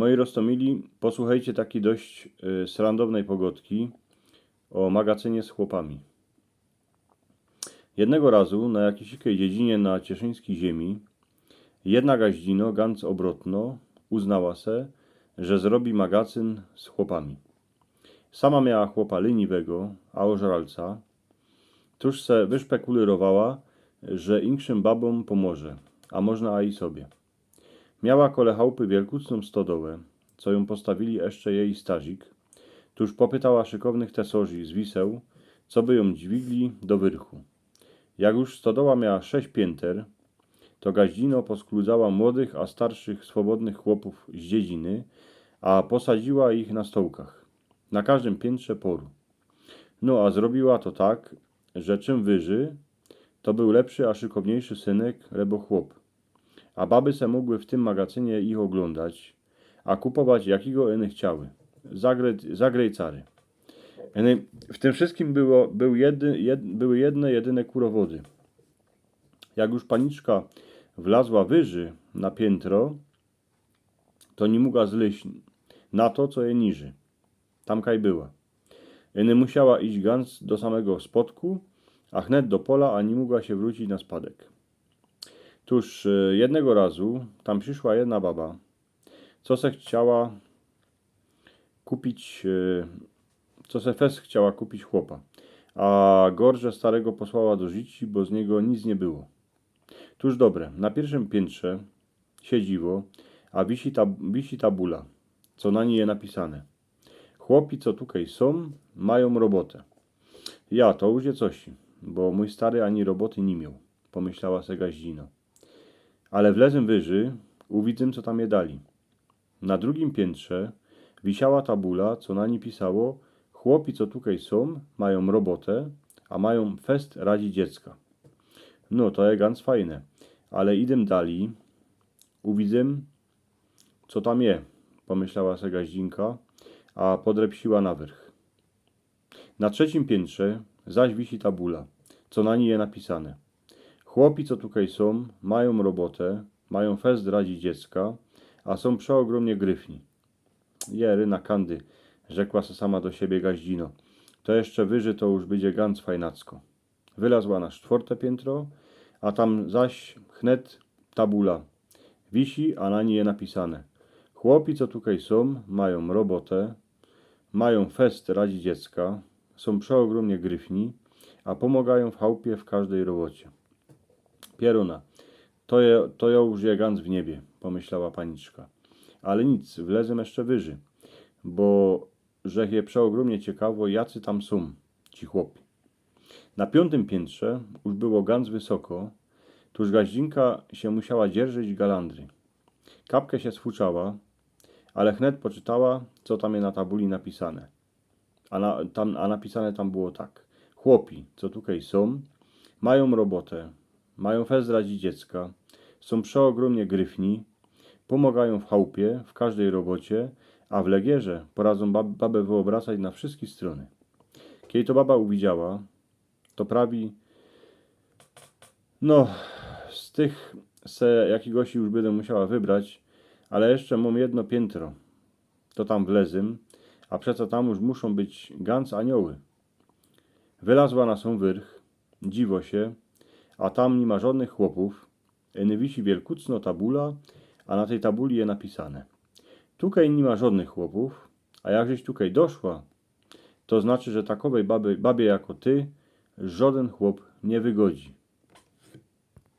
Moi roztomili, posłuchajcie takiej dość srandownej pogodki o magazynie z chłopami. Jednego razu na jakiejś dziedzinie na cieszyńskiej ziemi jedna gaździno, ganz obrotno, uznała se, że zrobi magazyn z chłopami. Sama miała chłopa leniwego, a ożralca, tuż se wyszpekulirowała, że inkszym babom pomoże, a można a i sobie. Miała kole chałupy wielkucną stodołę, co ją postawili jeszcze jej stazik, tuż popytała szykownych tesorzy z wiseł, co by ją dźwigli do wyrchu. Jak już stodoła miała 6 pięter, to gaździno poskludzała młodych, a starszych, swobodnych chłopów z dziedziny, a posadziła ich na stołkach, na każdym piętrze poru. No a zrobiła to tak, że czym wyżej, to był lepszy, a szykowniejszy synek, lebo chłop. A baby se mogły w tym magazynie ich oglądać, a kupować jakiego one chciały. Zagrej cary. W tym wszystkim były jedne jedyne kurowody. Jak już paniczka wlazła wyżej na piętro, to nie mogła zleźć na to, co je niży. Tamkaj była. Ene musiała iść ganz do samego spodku, a chnet do pola, a nie mogła się wrócić na spadek. Tuż jednego razu tam przyszła jedna baba, co se chciała kupić chłopa, a gorze starego posłała do życi, bo z niego nic nie było. Tuż dobre, na pierwszym piętrze siedziwo, a wisi tabula, co na niej je napisane. Chłopi, co tutaj są, mają robotę. Ja, to już je coś, bo mój stary ani roboty nie miał, pomyślała se gaździno. Ale wlezłem wyżej, uwidzę, co tam je dali. Na drugim piętrze wisiała tabula, co na niej pisało: chłopi, co tutaj są, mają robotę, a mają fest radzi dziecka. No, to je ganz fajne, ale idę dali, uwidzę, co tam je, pomyślała se gaździnka, a podrepsiła na wyrch. Na trzecim piętrze zaś wisi tabula, co na niej je napisane. Chłopi, co tutaj są, mają robotę, mają fest radzi dziecka, a są przeogromnie gryfni. Jery na kandy, rzekła se sama do siebie gaździno. To jeszcze wyżej to już będzie ganz fajnacko. Wylazła na 4. piętro, a tam zaś chnet tabula. Wisi, a na niej je napisane. Chłopi, co tutaj są, mają robotę, mają fest radzi dziecka, są przeogromnie gryfni, a pomagają w chałupie w każdej robocie. Pieruna, to już je ganz w niebie, pomyślała paniczka. Ale nic, wlezę jeszcze wyżej, bo żech je przeogromnie ciekawo, jacy tam są ci chłopi. Na 5. piętrze już było ganz wysoko, tuż gaździnka się musiała dzierżyć galandry. Kapkę się sfuczała, ale chnet poczytała, co tam je na tabuli napisane. A napisane tam było tak. Chłopi, co tutaj są, mają robotę, mają fest radzi dziecka, są przeogromnie gryfni, pomagają w chałupie, w każdej robocie, a w legierze poradzą babę wyobracać na wszystkie strony. Kiedy to baba uwidziała, to prawi, no, z tych se jakiegoś już będę musiała wybrać, ale jeszcze mam jedno piętro, to tam wlezym, a przeco tam już muszą być ganz anioły. Wylazła na sam wyrch, dziwo się, a tam nie ma żadnych chłopów, eny wisi wielkucno tabula, a na tej tabuli je napisane. Tukaj nie ma żadnych chłopów, a jakżeś tukaj doszła, to znaczy, że takowej babie jako ty żaden chłop nie wygodzi.